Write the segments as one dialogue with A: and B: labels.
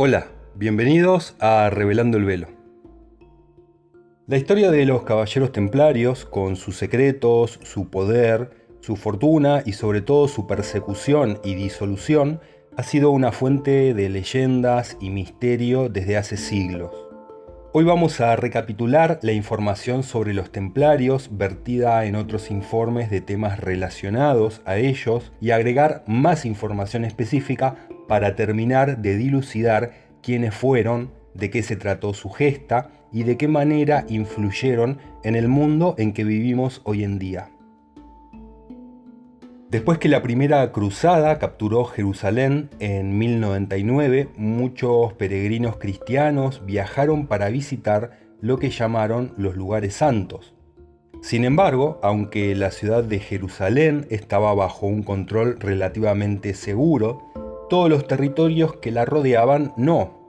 A: Hola, bienvenidos a Revelando el Velo. La historia de los caballeros templarios, con sus secretos, su poder, su fortuna y sobre todo su persecución y disolución, ha sido una fuente de leyendas y misterio desde hace siglos. Hoy vamos a recapitular la información sobre los templarios vertida en otros informes de temas relacionados a ellos y agregar más información específica para terminar de dilucidar quiénes fueron, de qué se trató su gesta y de qué manera influyeron en el mundo en que vivimos hoy en día. Después que la primera cruzada capturó Jerusalén en 1099, muchos peregrinos cristianos viajaron para visitar lo que llamaron los lugares santos. Sin embargo, aunque la ciudad de Jerusalén estaba bajo un control relativamente seguro, todos los territorios que la rodeaban no.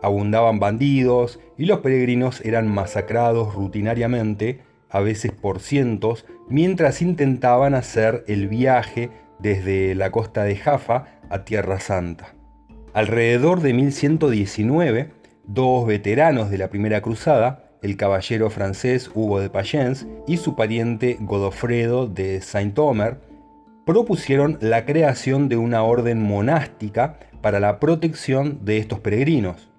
A: Abundaban bandidos y los peregrinos eran masacrados rutinariamente, a veces por cientos, mientras intentaban hacer el viaje desde la costa de Jaffa a Tierra Santa. Alrededor de 1119, dos veteranos de la primera cruzada, el caballero francés Hugo de Payens y su pariente Godofredo de Saint-Omer, propusieron la creación de una orden monástica para la protección de estos peregrinos.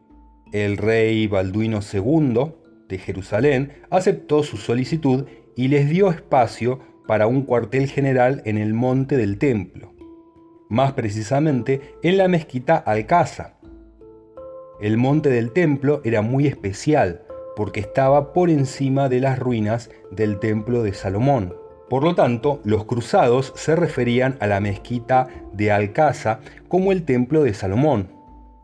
A: El rey Balduino II de Jerusalén aceptó su solicitud y les dio espacio para un cuartel general en el monte del templo, más precisamente en la mezquita Al-Aqsa. El monte del templo era muy especial porque estaba por encima de las ruinas del templo de Salomón. Por lo tanto, los cruzados se referían a la mezquita de Al-Aqsa como el templo de Salomón,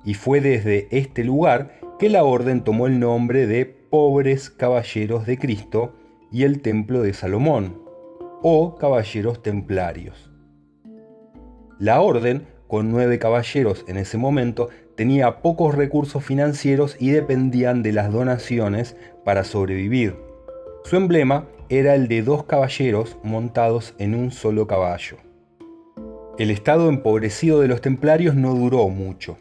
A: y fue desde este lugar que la orden tomó el nombre de Pobres Caballeros de Cristo y el Templo de Salomón, o Caballeros Templarios. La orden, con 9 caballeros en ese momento, tenía pocos recursos financieros y dependían de las donaciones para sobrevivir. Su emblema era el de 2 caballeros montados en un solo caballo. El estado empobrecido de los templarios no duró mucho.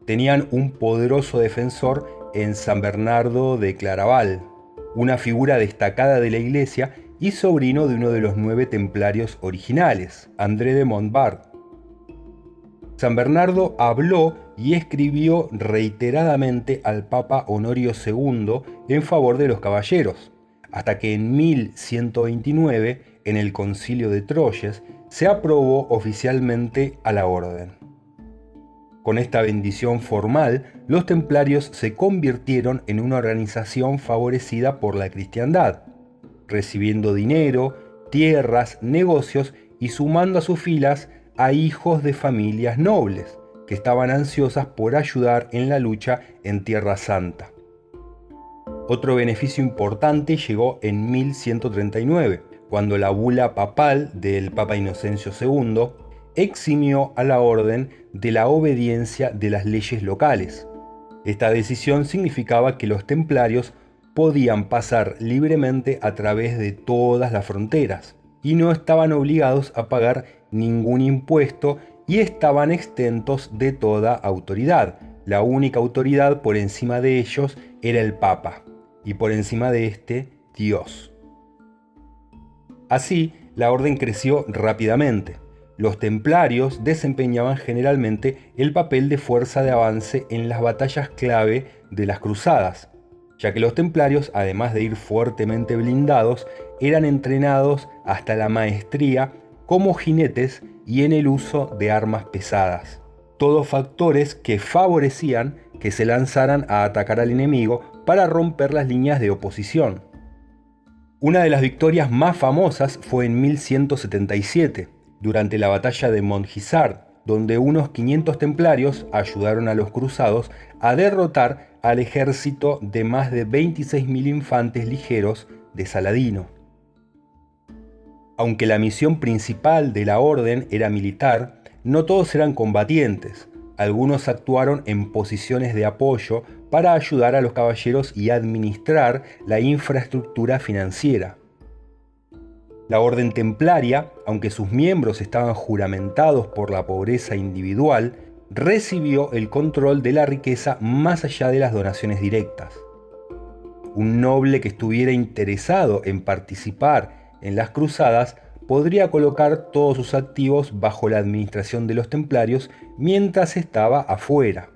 A: Tenían un poderoso defensor en San Bernardo de Claraval, una figura destacada de la iglesia y sobrino de uno de los 9 templarios originales, André de Montbard. San Bernardo habló y escribió reiteradamente al Papa Honorio II en favor de los caballeros, hasta que en 1129, en el Concilio de Troyes, se aprobó oficialmente a la orden. Con esta bendición formal, los templarios se convirtieron en una organización favorecida por la cristiandad, recibiendo dinero, tierras, negocios y sumando a sus filas a hijos de familias nobles, que estaban ansiosas por ayudar en la lucha en Tierra Santa. Otro beneficio importante llegó en 1139, cuando la bula papal del Papa Inocencio II eximió a la orden de la obediencia de las leyes locales. Esta decisión significaba que los templarios podían pasar libremente a través de todas las fronteras y no estaban obligados a pagar ningún impuesto y estaban exentos de toda autoridad. La única autoridad por encima de ellos era el Papa y por encima de este, Dios. Así, la orden creció rápidamente. Los templarios desempeñaban generalmente el papel de fuerza de avance en las batallas clave de las cruzadas, ya que los templarios, además de ir fuertemente blindados, eran entrenados hasta la maestría como jinetes y en el uso de armas pesadas. Todos factores que favorecían que se lanzaran a atacar al enemigo para romper las líneas de oposición. Una de las victorias más famosas fue en 1177, durante la batalla de Montgisard, donde unos 500 templarios ayudaron a los cruzados a derrotar al ejército de más de 26.000 infantes ligeros de Saladino. Aunque la misión principal de la orden era militar, no todos eran combatientes. Algunos actuaron en posiciones de apoyo para ayudar a los caballeros y administrar la infraestructura financiera. La orden templaria, aunque sus miembros estaban juramentados por la pobreza individual, recibió el control de la riqueza más allá de las donaciones directas. Un noble que estuviera interesado en participar en las cruzadas podría colocar todos sus activos bajo la administración de los templarios mientras estaba afuera,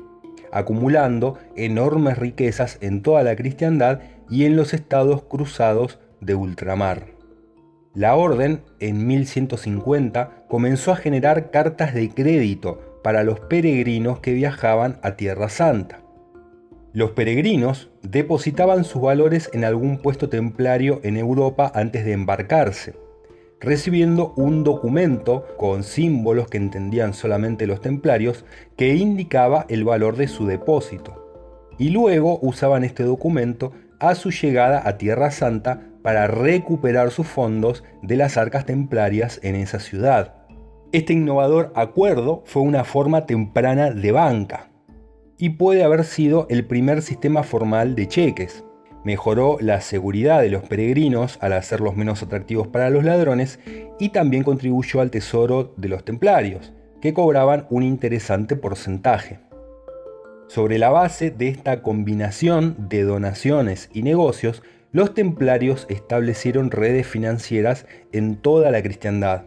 A: acumulando enormes riquezas en toda la cristiandad y en los estados cruzados de ultramar. La orden, en 1150, comenzó a generar cartas de crédito para los peregrinos que viajaban a Tierra Santa. Los peregrinos depositaban sus valores en algún puesto templario en Europa antes de embarcarse, recibiendo un documento con símbolos que entendían solamente los templarios que indicaba el valor de su depósito. Y luego usaban este documento a su llegada a Tierra Santa para recuperar sus fondos de las arcas templarias en esa ciudad. Este innovador acuerdo fue una forma temprana de banca y puede haber sido el primer sistema formal de cheques. Mejoró la seguridad de los peregrinos al hacerlos menos atractivos para los ladrones y también contribuyó al tesoro de los templarios, que cobraban un interesante porcentaje. Sobre la base de esta combinación de donaciones y negocios, los templarios establecieron redes financieras en toda la cristiandad.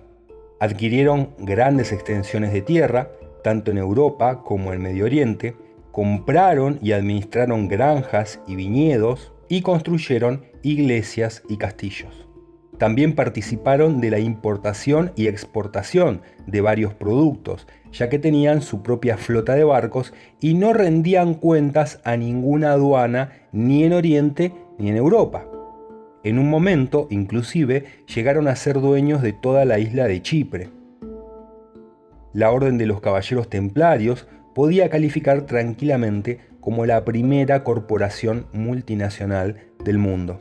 A: Adquirieron grandes extensiones de tierra, tanto en Europa como en Medio Oriente, compraron y administraron granjas y viñedos y construyeron iglesias y castillos. También participaron de la importación y exportación de varios productos, ya que tenían su propia flota de barcos y no rendían cuentas a ninguna aduana ni en Oriente ni en Europa. En un momento, inclusive, llegaron a ser dueños de toda la isla de Chipre. La Orden de los Caballeros Templarios podía calificar tranquilamente como la primera corporación multinacional del mundo.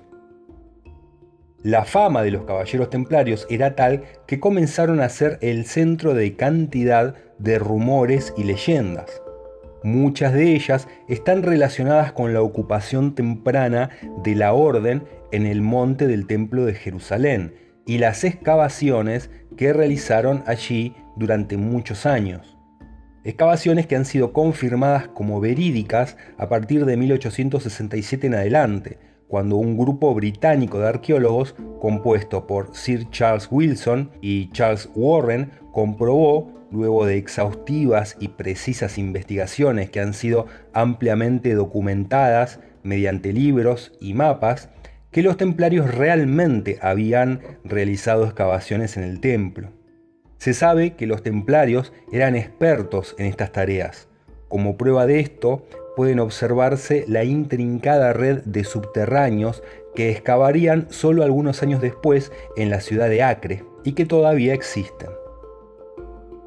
A: La fama de los Caballeros Templarios era tal que comenzaron a ser el centro de cantidad de rumores y leyendas. Muchas de ellas están relacionadas con la ocupación temprana de la Orden en el monte del Templo de Jerusalén y las excavaciones que realizaron allí durante muchos años. Excavaciones que han sido confirmadas como verídicas a partir de 1867 en adelante, cuando un grupo británico de arqueólogos, compuesto por Sir Charles Wilson y Charles Warren, comprobó, luego de exhaustivas y precisas investigaciones que han sido ampliamente documentadas mediante libros y mapas, que los templarios realmente habían realizado excavaciones en el templo. Se sabe que los templarios eran expertos en estas tareas. Como prueba de esto, pueden observarse la intrincada red de subterráneos que excavarían solo algunos años después en la ciudad de Acre y que todavía existen.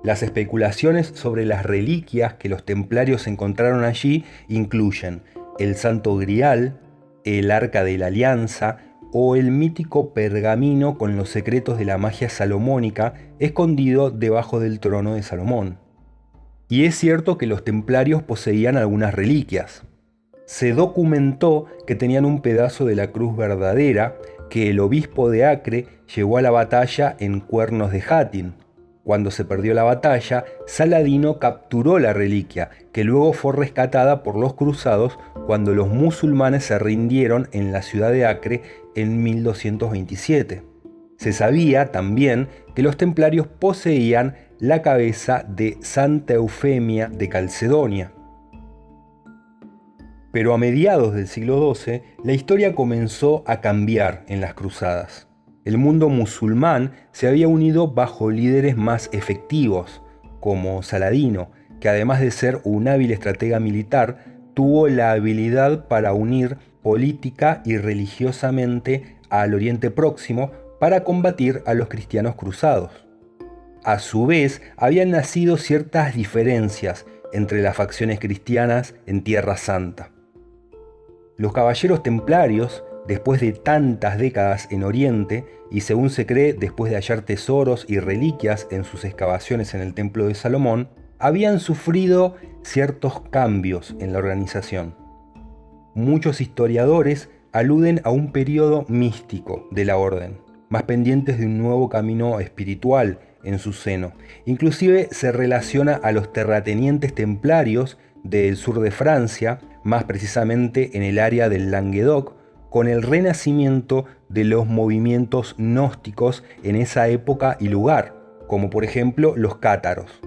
A: Las especulaciones sobre las reliquias que los templarios encontraron allí incluyen el Santo Grial, el Arca de la Alianza o el mítico pergamino con los secretos de la magia salomónica escondido debajo del trono de Salomón. Y es cierto que los templarios poseían algunas reliquias. Se documentó que tenían un pedazo de la cruz verdadera que el obispo de Acre llevó a la batalla en Cuernos de Jatin. Cuando se perdió la batalla, Saladino capturó la reliquia, que luego fue rescatada por los cruzados cuando los musulmanes se rindieron en la ciudad de Acre en 1227. Se sabía también que los templarios poseían la cabeza de Santa Eufemia de Calcedonia. Pero a mediados del siglo XII, la historia comenzó a cambiar en las cruzadas. El mundo musulmán se había unido bajo líderes más efectivos, como Saladino, que además de ser un hábil estratega militar, tuvo la habilidad para unir política y religiosamente al Oriente Próximo para combatir a los cristianos cruzados. A su vez, habían nacido ciertas diferencias entre las facciones cristianas en Tierra Santa. Los caballeros templarios, después de tantas décadas en Oriente, y según se cree después de hallar tesoros y reliquias en sus excavaciones en el Templo de Salomón, habían sufrido ciertos cambios en la organización. Muchos historiadores aluden a un periodo místico de la orden, más pendientes de un nuevo camino espiritual en su seno. Inclusive se relaciona a los terratenientes templarios del sur de Francia, más precisamente en el área del Languedoc, con el renacimiento de los movimientos gnósticos en esa época y lugar, como por ejemplo los cátaros.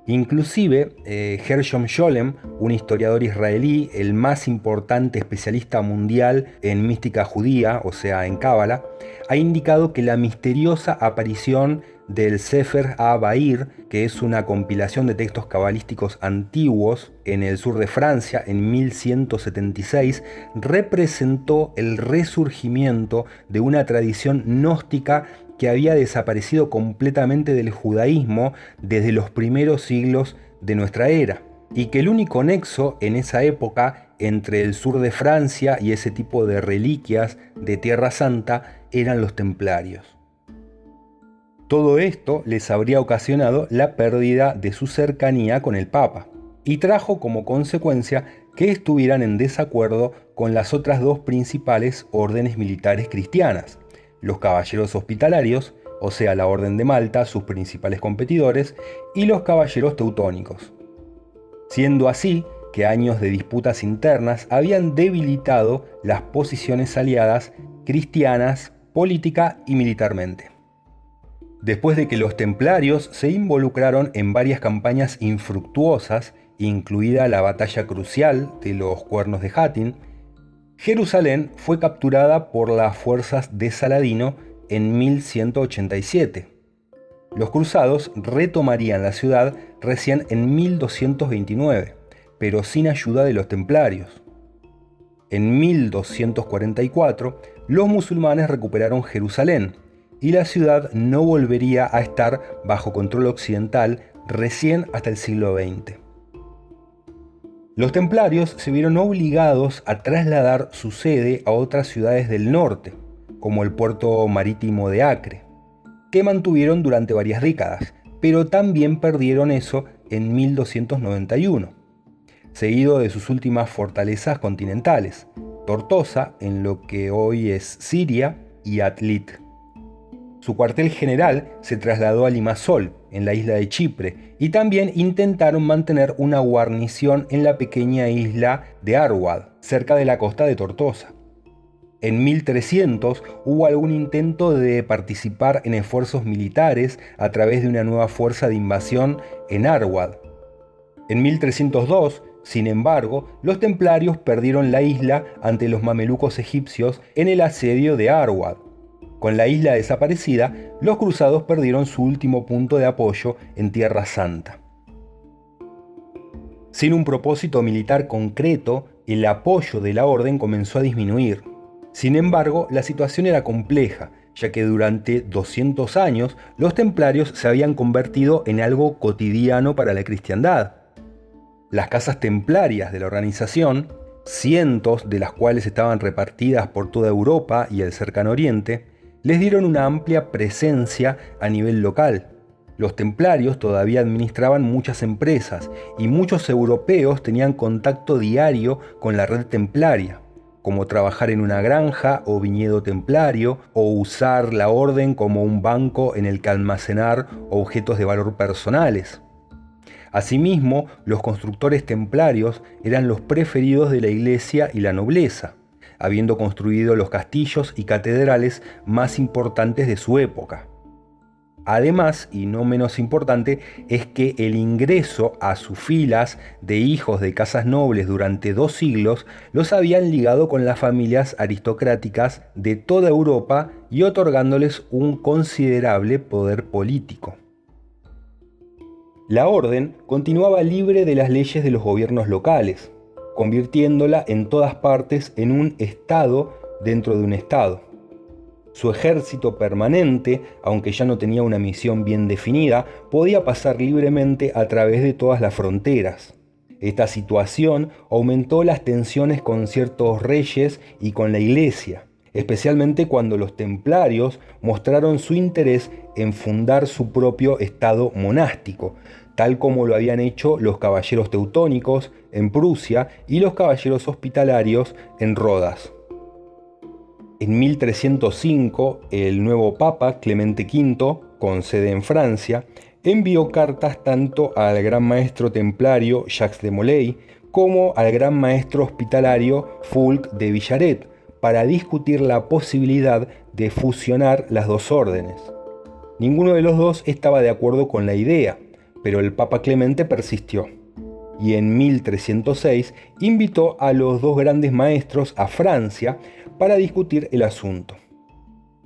A: Inclusive, Gershom Scholem, un historiador israelí, el más importante especialista mundial en mística judía, o sea, en Cábala, ha indicado que la misteriosa aparición del Sefer HaBahir, que es una compilación de textos cabalísticos antiguos en el sur de Francia en 1176, representó el resurgimiento de una tradición gnóstica que había desaparecido completamente del judaísmo desde los primeros siglos de nuestra era, y que el único nexo en esa época entre el sur de Francia y ese tipo de reliquias de Tierra Santa eran los templarios. Todo esto les habría ocasionado la pérdida de su cercanía con el Papa, y trajo como consecuencia que estuvieran en desacuerdo con las otras dos principales órdenes militares cristianas, los caballeros hospitalarios, o sea, la Orden de Malta, sus principales competidores, y los caballeros teutónicos. Siendo así que años de disputas internas habían debilitado las posiciones aliadas cristianas, política y militarmente. Después de que los templarios se involucraron en varias campañas infructuosas, incluida la batalla crucial de los Cuernos de Hattin, Jerusalén fue capturada por las fuerzas de Saladino en 1187. Los cruzados retomarían la ciudad recién en 1229, pero sin ayuda de los templarios. En 1244, los musulmanes recuperaron Jerusalén y la ciudad no volvería a estar bajo control occidental recién hasta el siglo XX. Los templarios se vieron obligados a trasladar su sede a otras ciudades del norte, como el puerto marítimo de Acre, que mantuvieron durante varias décadas, pero también perdieron eso en 1291, seguido de sus últimas fortalezas continentales, Tortosa, en lo que hoy es Siria, y Atlit. Su cuartel general se trasladó a Limassol, en la isla de Chipre, y también intentaron mantener una guarnición en la pequeña isla de Arwad, cerca de la costa de Tortosa. En 1300 hubo algún intento de participar en esfuerzos militares a través de una nueva fuerza de invasión en Arwad. En 1302, sin embargo, los templarios perdieron la isla ante los mamelucos egipcios en el asedio de Arwad. Con la isla desaparecida, los cruzados perdieron su último punto de apoyo en Tierra Santa. Sin un propósito militar concreto, el apoyo de la orden comenzó a disminuir. Sin embargo, la situación era compleja, ya que durante 200 años los templarios se habían convertido en algo cotidiano para la cristiandad. Las casas templarias de la organización, cientos de las cuales estaban repartidas por toda Europa y el cercano Oriente, les dieron una amplia presencia a nivel local. Los templarios todavía administraban muchas empresas y muchos europeos tenían contacto diario con la red templaria, como trabajar en una granja o viñedo templario o usar la orden como un banco en el que almacenar objetos de valor personales. Asimismo, los constructores templarios eran los preferidos de la iglesia y la nobleza, habiendo construido los castillos y catedrales más importantes de su época. Además, y no menos importante, es que el ingreso a sus filas de hijos de casas nobles durante 2 siglos los habían ligado con las familias aristocráticas de toda Europa y otorgándoles un considerable poder político. La orden continuaba libre de las leyes de los gobiernos locales, convirtiéndola en todas partes en un estado dentro de un estado. Su ejército permanente, aunque ya no tenía una misión bien definida, podía pasar libremente a través de todas las fronteras. Esta situación aumentó las tensiones con ciertos reyes y con la iglesia, especialmente cuando los templarios mostraron su interés en fundar su propio estado monástico, tal como lo habían hecho los caballeros teutónicos en Prusia y los caballeros hospitalarios en Rodas. En 1305, el nuevo papa, Clemente V, con sede en Francia, envió cartas tanto al gran maestro templario Jacques de Molay como al gran maestro hospitalario Fulk de Villaret para discutir la posibilidad de fusionar las dos órdenes. Ninguno de los dos estaba de acuerdo con la idea, pero el Papa Clemente persistió, y en 1306 invitó a los dos grandes maestros a Francia para discutir el asunto.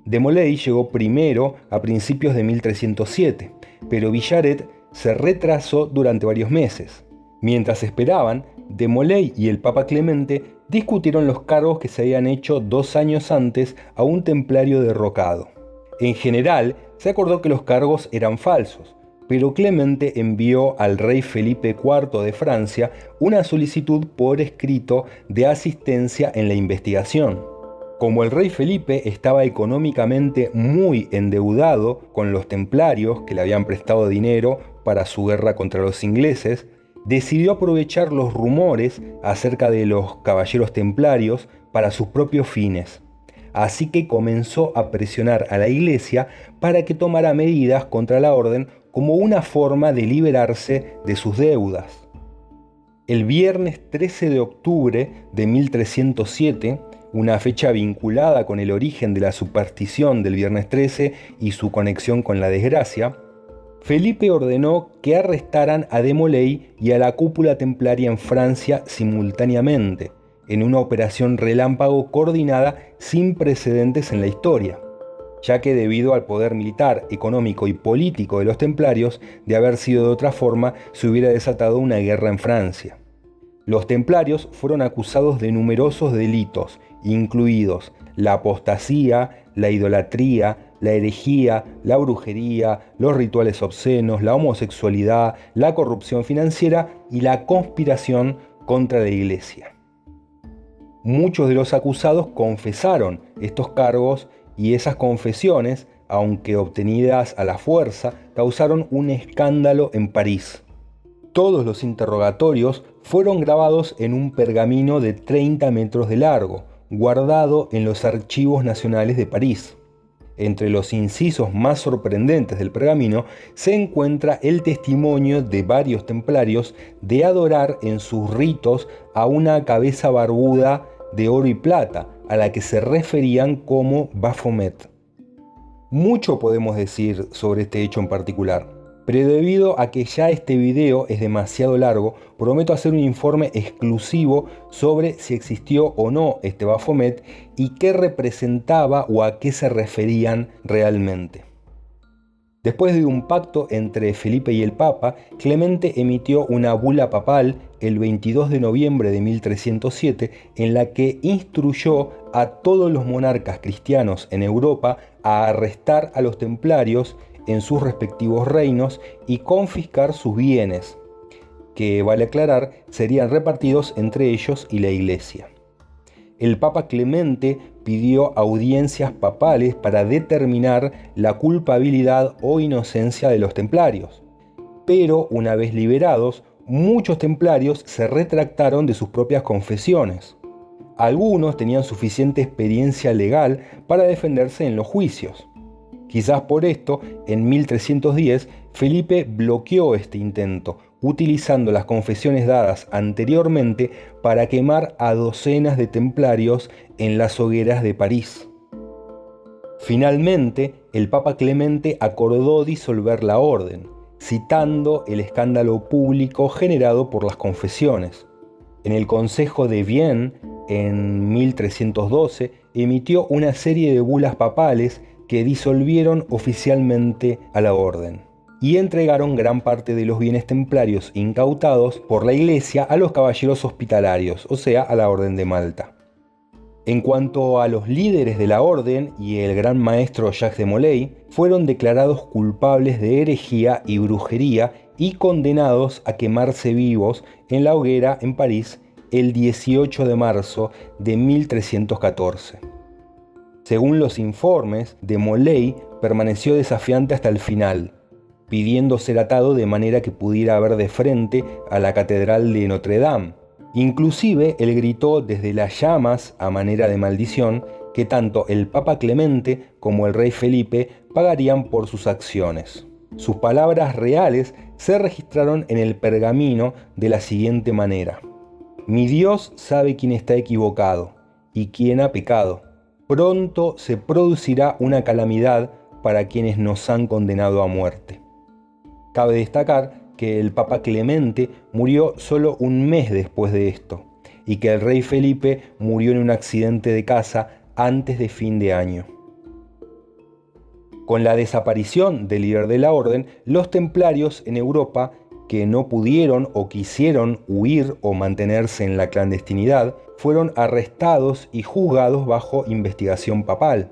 A: De Molay llegó primero a principios de 1307, pero Villaret se retrasó durante varios meses. Mientras esperaban, De Molay y el Papa Clemente discutieron los cargos que se habían hecho 2 años antes a un templario derrocado. En general, se acordó que los cargos eran falsos, pero Clemente envió al rey Felipe IV de Francia una solicitud por escrito de asistencia en la investigación. Como el rey Felipe estaba económicamente muy endeudado con los templarios que le habían prestado dinero para su guerra contra los ingleses, decidió aprovechar los rumores acerca de los caballeros templarios para sus propios fines. Así que comenzó a presionar a la Iglesia para que tomara medidas contra la orden como una forma de liberarse de sus deudas. El viernes 13 de octubre de 1307, una fecha vinculada con el origen de la superstición del viernes 13 y su conexión con la desgracia, Felipe ordenó que arrestaran a De Molay y a la cúpula templaria en Francia simultáneamente, en una operación relámpago coordinada sin precedentes en la historia, ya que debido al poder militar, económico y político de los templarios, de haber sido de otra forma, se hubiera desatado una guerra en Francia. Los templarios fueron acusados de numerosos delitos, incluidos la apostasía, la idolatría, la herejía, la brujería, los rituales obscenos, la homosexualidad, la corrupción financiera y la conspiración contra la Iglesia. Muchos de los acusados confesaron estos cargos y esas confesiones, aunque obtenidas a la fuerza, causaron un escándalo en París. Todos los interrogatorios fueron grabados en un pergamino de 30 metros de largo, guardado en los archivos nacionales de París. Entre los incisos más sorprendentes del pergamino se encuentra el testimonio de varios templarios de adorar en sus ritos a una cabeza barbuda de oro y plata, a la que se referían como Baphomet. Mucho podemos decir sobre este hecho en particular, pero debido a que ya este video es demasiado largo, prometo hacer un informe exclusivo sobre si existió o no este Baphomet y qué representaba o a qué se referían realmente. Después de un pacto entre Felipe y el Papa, Clemente emitió una bula papal el 22 de noviembre de 1307 en la que instruyó a todos los monarcas cristianos en Europa a arrestar a los templarios en sus respectivos reinos y confiscar sus bienes, que, vale aclarar, serían repartidos entre ellos y la Iglesia. El Papa Clemente pidió audiencias papales para determinar la culpabilidad o inocencia de los templarios, pero una vez liberados, muchos templarios se retractaron de sus propias confesiones. Algunos tenían suficiente experiencia legal para defenderse en los juicios. Quizás por esto, en 1310, Felipe bloqueó este intento, utilizando las confesiones dadas anteriormente para quemar a docenas de templarios en las hogueras de París. Finalmente, el Papa Clemente acordó disolver la orden, citando el escándalo público generado por las confesiones. En el Consejo de Vienne, en 1312, emitió una serie de bulas papales que disolvieron oficialmente a la orden y entregaron gran parte de los bienes templarios incautados por la Iglesia a los caballeros hospitalarios, o sea, a la Orden de Malta. En cuanto a los líderes de la orden y el gran maestro Jacques de Molay, fueron declarados culpables de herejía y brujería y condenados a quemarse vivos en la hoguera en París el 18 de marzo de 1314. Según los informes, de Molay permaneció desafiante hasta el final, pidiendo ser atado de manera que pudiera ver de frente a la catedral de Notre Dame. Inclusive él gritó desde las llamas, a manera de maldición, que tanto el Papa Clemente como el rey Felipe pagarían por sus acciones. Sus palabras reales se registraron en el pergamino de la siguiente manera: Mi Dios sabe quién está equivocado y quién ha pecado. Pronto se producirá una calamidad para quienes nos han condenado a muerte. Cabe destacar que el Papa Clemente murió solo un mes después de esto, y que el rey Felipe murió en un accidente de caza antes de fin de año. Con la desaparición del líder de la orden, los templarios en Europa, que no pudieron o quisieron huir o mantenerse en la clandestinidad, fueron arrestados y juzgados bajo investigación papal,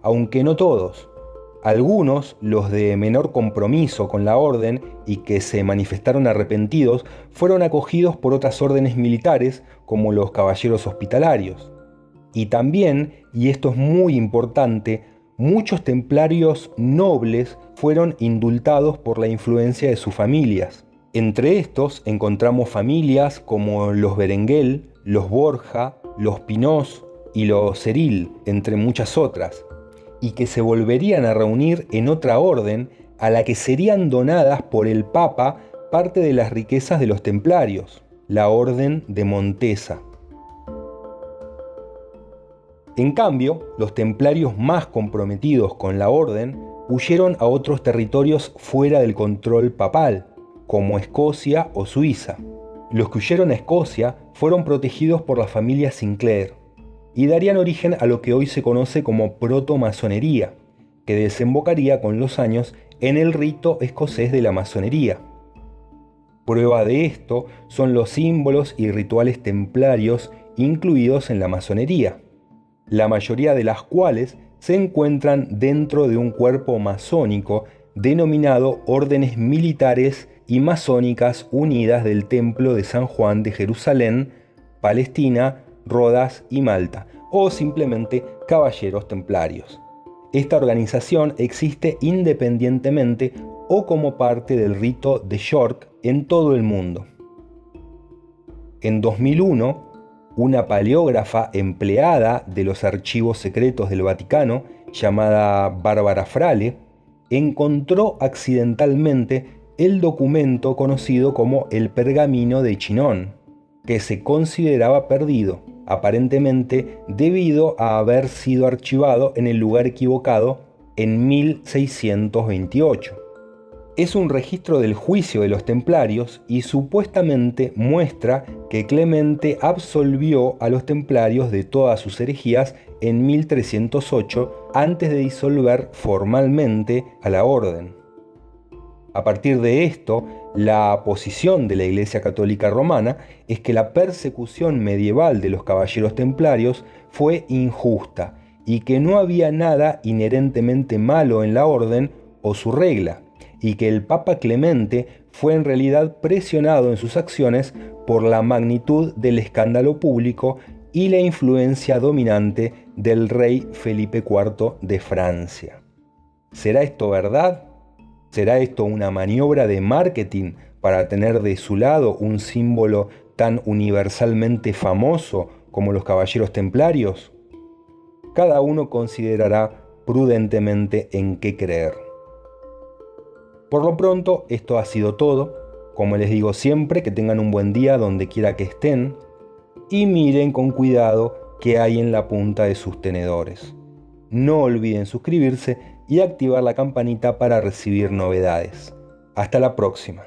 A: aunque no todos. Algunos, los de menor compromiso con la orden y que se manifestaron arrepentidos, fueron acogidos por otras órdenes militares como los caballeros hospitalarios. Y también, y esto es muy importante, muchos templarios nobles fueron indultados por la influencia de sus familias. Entre estos encontramos familias como los Berenguel, los Borja, los Pinós y los Ceril, entre muchas otras, y que se volverían a reunir en otra orden a la que serían donadas por el Papa parte de las riquezas de los templarios, la Orden de Montesa. En cambio, los templarios más comprometidos con la orden huyeron a otros territorios fuera del control papal, como Escocia o Suiza. Los que huyeron a Escocia fueron protegidos por la familia Sinclair y darían origen a lo que hoy se conoce como protomasonería, que desembocaría con los años en el rito escocés de la masonería. Prueba de esto son los símbolos y rituales templarios incluidos en la masonería, la mayoría de las cuales se encuentran dentro de un cuerpo masónico denominado Órdenes Militares y Masónicas Unidas del Templo de San Juan de Jerusalén, Palestina, Rodas y Malta, o simplemente Caballeros Templarios. Esta organización existe independientemente o como parte del rito de York en todo el mundo. En 2001, una paleógrafa empleada de los archivos secretos del Vaticano, llamada Bárbara Frale, encontró accidentalmente el documento conocido como el Pergamino de Chinon, que se consideraba perdido, aparentemente debido a haber sido archivado en el lugar equivocado en 1628. Es un registro del juicio de los templarios y supuestamente muestra que Clemente absolvió a los templarios de todas sus herejías en 1308 antes de disolver formalmente a la orden. A partir de esto, la posición de la Iglesia Católica Romana es que la persecución medieval de los caballeros templarios fue injusta y que no había nada inherentemente malo en la orden o su regla, y que el Papa Clemente fue en realidad presionado en sus acciones por la magnitud del escándalo público y la influencia dominante del rey Felipe IV de Francia. ¿Será esto verdad? ¿Será esto una maniobra de marketing para tener de su lado un símbolo tan universalmente famoso como los caballeros templarios? Cada uno considerará prudentemente en qué creer. Por lo pronto, esto ha sido todo. Como les digo siempre, que tengan un buen día donde quiera que estén y miren con cuidado qué hay en la punta de sus tenedores. No olviden suscribirse y activar la campanita para recibir novedades. Hasta la próxima.